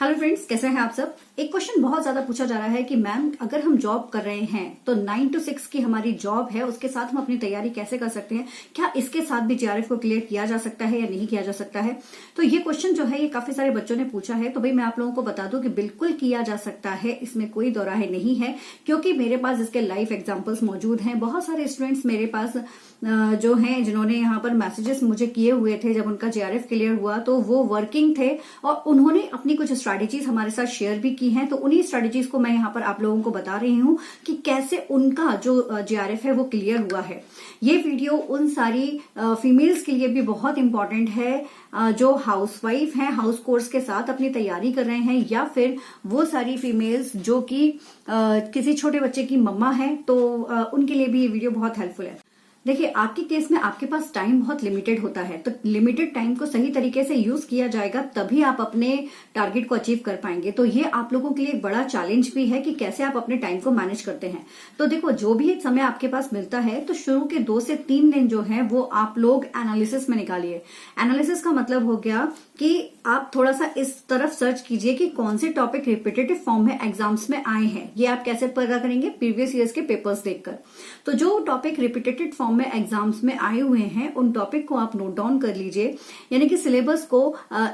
Hello friends, कैसे हैं आप सब। एक क्वेश्चन बहुत ज्यादा पूछा जा रहा है कि मैम अगर हम जॉब कर रहे हैं तो 9 to 6 की हमारी जॉब है, उसके साथ हम अपनी तैयारी कैसे कर सकते हैं, क्या इसके साथ भी जेआरएफ को क्लियर किया जा सकता है या नहीं किया जा सकता है। तो ये क्वेश्चन जो है ये काफी सारे बच्चों ने पूछा है। तो भाई मैं आप लोगों को बता दूं कि बिल्कुल किया जा सकता है, इसमें कोई दो राय नहीं है, क्योंकि मेरे पास इसके लाइव एग्जाम्पल्स मौजूद हैं। बहुत सारे स्टूडेंट्स मेरे पास जो हैं जिन्होंने यहाँ पर मैसेजेस मुझे किए हुए थे जब उनका जेआरएफ क्लियर हुआ, तो वो वर्किंग थे और उन्होंने अपनी कुछ स्ट्रैटेजीज हमारे साथ शेयर भी की हैं। तो उन्हीं स्ट्रैटेजीज को मैं यहाँ पर आप लोगों को बता रही हूँ कि कैसे उनका जो जेआरएफ है वो क्लियर हुआ है। ये वीडियो उन सारी फीमेल्स के लिए भी बहुत इंपॉर्टेंट है जो हाउसवाइफ हैं, हाउस कोर्स के साथ अपनी तैयारी कर रहे हैं, या फिर वो सारी फीमेल्स जो कि किसी छोटे बच्चे की मम्मा है, तो उनके लिए भी ये वीडियो बहुत हेल्पफुल है। देखिए, आपके केस में आपके पास टाइम बहुत लिमिटेड होता है, तो लिमिटेड टाइम को सही तरीके से यूज किया जाएगा तभी आप अपने टारगेट को अचीव कर पाएंगे। तो ये आप लोगों के लिए एक बड़ा चैलेंज भी है कि कैसे आप अपने टाइम को मैनेज करते हैं। तो देखो, जो भी एक समय आपके पास मिलता है तो शुरू के 2 से 3 दिन जो है वो आप लोग एनालिसिस में निकालिए। एनालिसिस का मतलब हो गया कि आप थोड़ा सा इस तरफ सर्च कीजिए कि कौन से टॉपिक रिपीटेटिव फॉर्म में एग्जाम्स में आए हैं। ये आप कैसे पता करेंगे? प्रीवियस ईयर्स के पेपर्स देखकर। तो जो टॉपिक रिपीटेटेड फॉर्म में एग्जाम्स में आए हुए हैं उन टॉपिक को आप नोट डाउन कर लीजिए, यानी कि सिलेबस को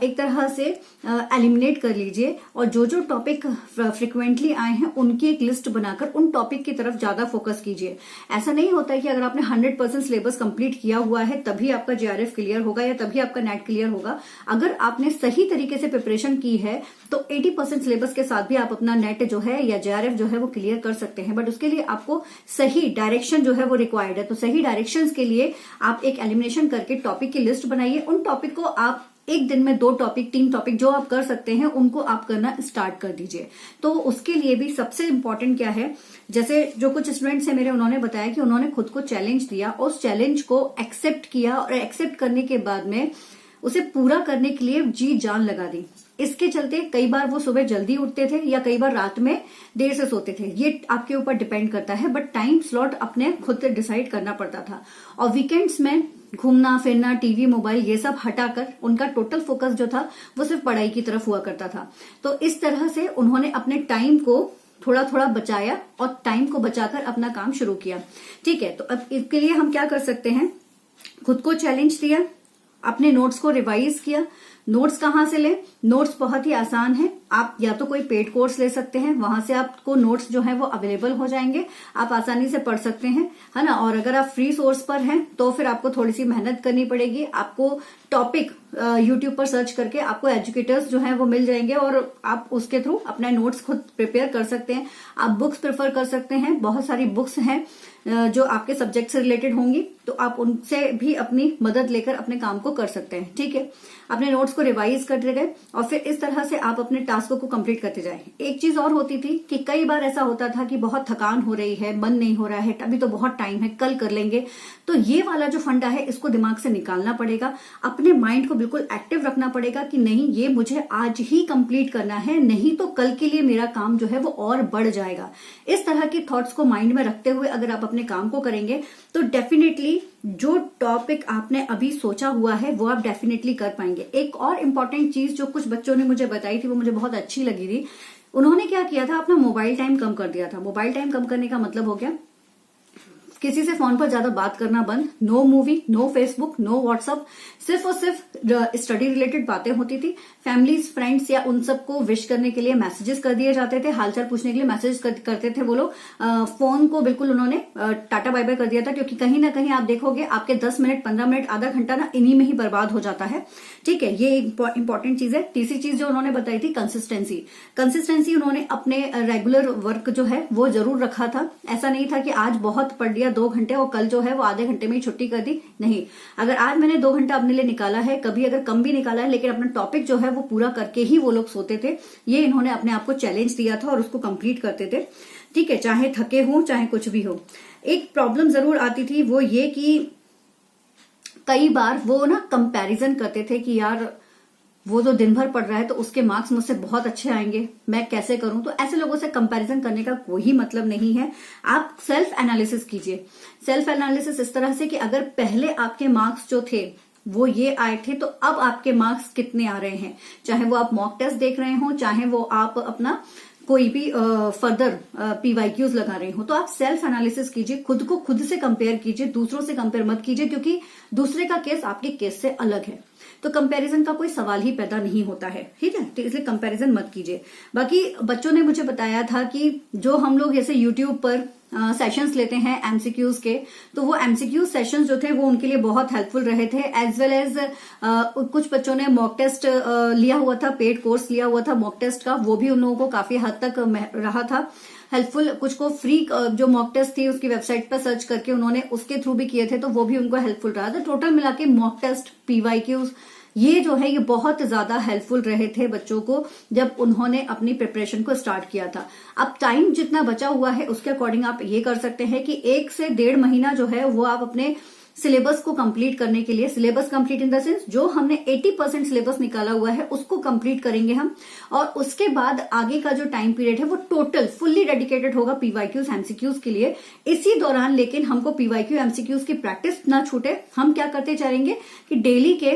एक तरह से एलिमिनेट कर लीजिए, और जो जो टॉपिक फ्रिक्वेंटली आए हैं उनकी एक लिस्ट बनाकर उन टॉपिक की तरफ ज्यादा फोकस कीजिए। ऐसा नहीं होता है कि अगर आपने 100% सिलेबस कंप्लीट किया हुआ है तभी आपका जेआरएफ क्लियर होगा या तभी आपका नेट क्लियर होगा। अगर आपने सही तरीके से प्रिपरेशन की है तो 80% सिलेबस के साथ भी आप अपना नेट जो है या जेआरएफ जो है वो क्लियर कर सकते हैं। बट उसके लिए आपको सही डायरेक्शन जो है वो रिक्वायर्ड है। तो सही डायरेक्शंस के लिए आप एक एलिमिनेशन करके टॉपिक की लिस्ट बनाइए। उन टॉपिक को आप एक दिन में 2 टॉपिक 3 टॉपिक जो आप कर सकते हैं उनको आप करना स्टार्ट कर दीजिए। तो उसके लिए भी सबसे इंपॉर्टेंट क्या है, जैसे जो कुछ स्टूडेंट्स हैं मेरे, उन्होंने बताया कि उन्होंने खुद को चैलेंज दिया, उस चैलेंज को एक्सेप्ट किया और एक्सेप्ट करने के बाद में उसे पूरा करने के लिए जी जान लगा दी। इसके चलते कई बार वो सुबह जल्दी उठते थे या कई बार रात में देर से सोते थे, ये आपके ऊपर डिपेंड करता है। बट टाइम स्लॉट अपने खुद से डिसाइड करना पड़ता था। और वीकेंड्स में घूमना फिरना, टीवी मोबाइल ये सब हटाकर उनका टोटल फोकस जो था वो सिर्फ पढ़ाई की तरफ हुआ करता था। तो इस तरह से उन्होंने अपने टाइम को थोड़ा थोड़ा बचाया और टाइम को बचाकर अपना काम शुरू किया। ठीक है, तो अब इसके लिए हम क्या कर सकते हैं? खुद को चैलेंज दिया, अपने नोट्स को रिवाइज किया। नोट्स कहाँ से लें? नोट्स बहुत ही आसान है। आप या तो कोई पेड कोर्स ले सकते हैं, वहां से आपको नोट्स जो है वो अवेलेबल हो जाएंगे, आप आसानी से पढ़ सकते हैं, है ना। और अगर आप फ्री सोर्स पर हैं तो फिर आपको थोड़ी सी मेहनत करनी पड़ेगी। आपको टॉपिक यूट्यूब पर सर्च करके आपको एजुकेटर्स जो है वो मिल जाएंगे और आप उसके थ्रू अपने नोट्स खुद प्रिपेयर कर सकते हैं। आप बुक्स प्रेफर कर सकते हैं, बहुत सारी बुक्स हैं जो आपके सब्जेक्ट से रिलेटेड होंगी, तो आप उनसे भी अपनी मदद लेकर अपने काम को कर सकते हैं। ठीक है, अपने नोट्स को रिवाइज करते गए और फिर इस तरह से आप अपने टास्कों को कंप्लीट करते जाएं। एक चीज और होती थी कि कई बार ऐसा होता था कि बहुत थकान हो रही है, मन नहीं हो रहा है, अभी तो बहुत टाइम है, कल कर लेंगे। तो ये वाला जो फंडा है इसको दिमाग से निकालना पड़ेगा। अपने माइंड को बिल्कुल एक्टिव रखना पड़ेगा कि नहीं, ये मुझे आज ही कंप्लीट करना है, नहीं तो कल के लिए मेरा काम जो है वो और बढ़ जाएगा। इस तरह की थॉट्स को माइंड में रखते हुए अगर आप अपने काम को करेंगे तो डेफिनेटली जो टॉपिक आपने अभी सोचा हुआ है वो आप डेफिनेटली कर पाएंगे। एक और इम्पॉर्टेंट चीज जो कुछ बच्चों ने मुझे बताई थी वो मुझे बहुत अच्छी लगी थी। उन्होंने क्या किया था, अपना मोबाइल टाइम कम कर दिया था। मोबाइल टाइम कम करने का मतलब हो गया किसी से फोन पर ज्यादा बात करना बंद, no movie, no Facebook, no WhatsApp, सिर्फ और सिर्फ स्टडी रिलेटेड बातें होती थी। फैमिलीज, फ्रेंड्स या उन सबको विश करने के लिए मैसेजेस कर दिए जाते थे, हालचाल पूछने के लिए मैसेज करते थे वो लोग। फोन को बिल्कुल उन्होंने टाटा बाय बाय कर दिया था, क्योंकि कहीं ना कहीं आप देखोगे आपके 10 मिनट 15 मिनट आधा घंटा ना इन्हीं में ही बर्बाद हो जाता है। ठीक है, ये इंपॉर्टेंट चीज है। तीसरी चीज जो उन्होंने बताई थी, कंसिस्टेंसी उन्होंने अपने रेगुलर वर्क जो है वो जरूर रखा था। ऐसा नहीं था कि आज बहुत पढ़ लिया 2 घंटे और कल जो है वो आधे घंटे में ही छुट्टी कर दी। नहीं, अगर आज मैंने 2 घंटा अपने लिए निकाला है, कभी अगर कम भी निकाला है, लेकिन अपना टॉपिक जो है वो पूरा करके ही वो लोग सोते थे। ये इन्होंने अपने आप को चैलेंज दिया था और उसको कंप्लीट करते थे। ठीक है, चाहे थके हों चाहे कुछ भी हो। एक प्रॉब्लम जरूर आती थी, वो ये कि कई बार वो ना कंपैरिजन करते थे कि यार वो तो दिन भर पढ़ रहा है तो उसके मार्क्स मुझसे बहुत अच्छे आएंगे, मैं कैसे करूं। तो ऐसे लोगों से कंपैरिजन करने का कोई मतलब नहीं है। आप सेल्फ एनालिसिस कीजिए। सेल्फ एनालिसिस इस तरह से कि अगर पहले आपके मार्क्स जो थे वो ये आए थे, तो अब आपके मार्क्स कितने आ रहे हैं, चाहे वो आप मॉक टेस्ट देख रहे हो, चाहे वो आप अपना कोई भी फर्दर PYQs लगा रहे हो। तो आप सेल्फ एनालिसिस कीजिए, खुद को खुद से कंपेयर कीजिए, दूसरों से कंपेयर मत कीजिए, क्योंकि दूसरे का केस आपके केस से अलग है, तो कंपैरिजन का कोई सवाल ही पैदा नहीं होता है, ठीक है। तो इसलिए कंपैरिजन मत कीजिए। बाकी बच्चों ने मुझे बताया था कि जो हम लोग जैसे यूट्यूब पर सेशंस लेते हैं MCQs के, तो वो MCQ सेशंस जो थे वो उनके लिए बहुत हेल्पफुल रहे थे, एज वेल एज कुछ बच्चों ने मॉक टेस्ट लिया हुआ था, पेड कोर्स लिया हुआ था मॉक टेस्ट का, वो भी उन लोगों को काफी हद तक रहा था हेल्पफुल। कुछ को फ्री जो मॉक टेस्ट थी उसकी वेबसाइट पर सर्च करके उन्होंने उसके थ्रू भी किए थे, तो वो भी उनको हेल्पफुल रहा था। टोटल मिला के मॉक टेस्ट, PYQs ये जो है ये बहुत ज्यादा हेल्पफुल रहे थे बच्चों को जब उन्होंने अपनी प्रिपरेशन को स्टार्ट किया था। अब टाइम जितना बचा हुआ है उसके अकॉर्डिंग आप ये कर सकते हैं कि 1 से 1.5 महीना जो है वो आप अपने सिलेबस को कंप्लीट करने के लिए, syllabus complete in the sense जो हमने 80% सिलेबस निकाला हुआ है उसको कंप्लीट करेंगे हम, और उसके बाद आगे का जो टाइम पीरियड है वो टोटल फुल्ली डेडिकेटेड होगा PYQs MCQs के लिए। इसी दौरान लेकिन हमको PYQ MCQs की प्रैक्टिस ना छूटे, हम क्या करते चलेंगे कि डेली के,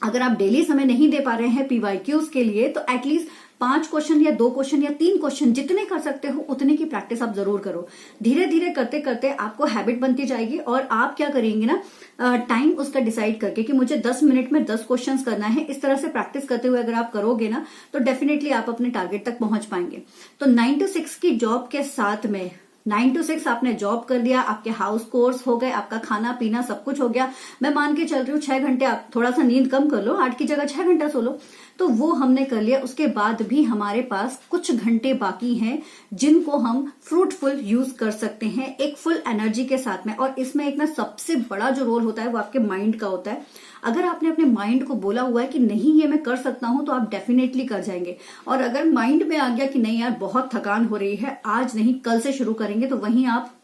अगर आप डेली समय नहीं दे पा रहे हैं PYQs के लिए, तो एटलीस्ट 5 क्वेश्चन या 2 क्वेश्चन या 3 क्वेश्चन जितने कर सकते हो उतने की प्रैक्टिस आप जरूर करो। धीरे धीरे करते करते आपको हैबिट बनती जाएगी, और आप क्या करेंगे ना, टाइम उसका डिसाइड करके कि मुझे 10 मिनट में 10 क्वेश्चंस करना है, इस तरह से प्रैक्टिस करते हुए अगर आप करोगे ना तो डेफिनेटली आप अपने टारगेट तक पहुंच पाएंगे। तो 9 to 6 की जॉब के साथ में 9 to 6 आपने जॉब कर दिया, आपके हाउस कोर्स हो गए, आपका खाना पीना सब कुछ हो गया, मैं मान के चल रही हूँ 6 घंटे आप थोड़ा सा नींद कम कर लो, 8 की जगह 6 घंटा सो लो, तो वो हमने कर लिया। उसके बाद भी हमारे पास कुछ घंटे बाकी हैं जिनको हम फ्रूटफुल यूज कर सकते हैं एक फुल एनर्जी के साथ में। और इसमें एक ना सबसे बड़ा जो रोल होता है वो आपके माइंड का होता है। अगर आपने अपने माइंड को बोला हुआ है कि नहीं ये मैं कर सकता हूं, तो आप डेफिनेटली कर जाएंगे। और अगर माइंड में आ गया कि नहीं यार बहुत थकान हो रही है, आज नहीं कल से शुरू करेंगे, तो वहीं आप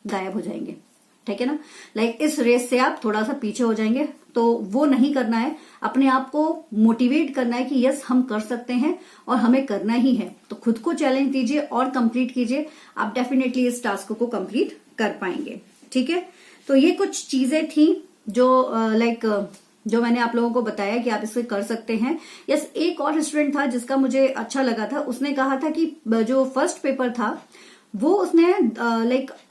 गायब हो जाएंगे, ठीक है ना। लाइक इस रेस से आप थोड़ा सा पीछे हो जाएंगे, तो वो नहीं करना है। अपने आप को मोटिवेट करना है कि यस हम कर सकते हैं और हमें करना ही है। तो खुद को चैलेंज दीजिए और कंप्लीट कीजिए, आप डेफिनेटली इस टास्क को कंप्लीट कर पाएंगे, ठीक है। तो ये कुछ चीजें थी जो जो मैंने आप लोगों को बताया कि आप इसे कर सकते हैं। यस, एक और स्टूडेंट था जिसका मुझे अच्छा लगा था, उसने कहा था कि जो फर्स्ट पेपर था वो उसने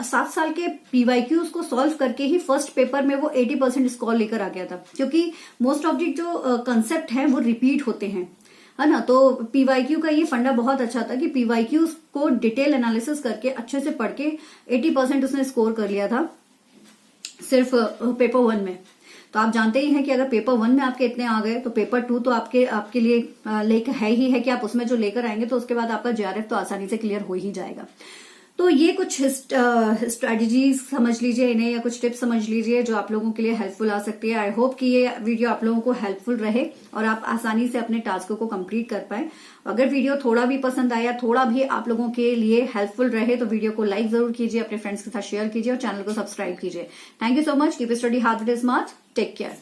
7 साल के PYQs को सॉल्व करके ही फर्स्ट पेपर में वो 80% स्कोर लेकर आ गया था, क्योंकि मोस्ट ऑफ द जो कंसेप्ट है वो रिपीट होते हैं, है ना। तो PYQ का ये फंडा बहुत अच्छा था कि PYQs को डिटेल एनालिसिस करके अच्छे से पढ़ के 80% उसने स्कोर कर लिया था सिर्फ पेपर 1 में। तो आप जानते ही हैं कि अगर पेपर 1 में आपके इतने आ गए, तो पेपर 2 तो आपके लिए है ही है कि आप उसमें जो लेकर आएंगे, तो उसके बाद आपका JRF तो आसानी से क्लियर हो ही जाएगा। तो ये कुछ स्ट्रेटजीज समझ लीजिए इन्हें, या कुछ टिप्स समझ लीजिए जो आप लोगों के लिए हेल्पफुल आ सकती है। आई होप कि ये वीडियो आप लोगों को हेल्पफुल रहे और आप आसानी से अपने टास्क को कंप्लीट कर पाए। अगर वीडियो थोड़ा भी पसंद आया, थोड़ा भी आप लोगों के लिए हेल्पफुल रहे, तो वीडियो को लाइक जरूर कीजिए, अपने फ्रेंड्स के साथ शेयर कीजिए और चैनल को सब्सक्राइब कीजिए। Thank you so much. Keep study hard, smart, take care.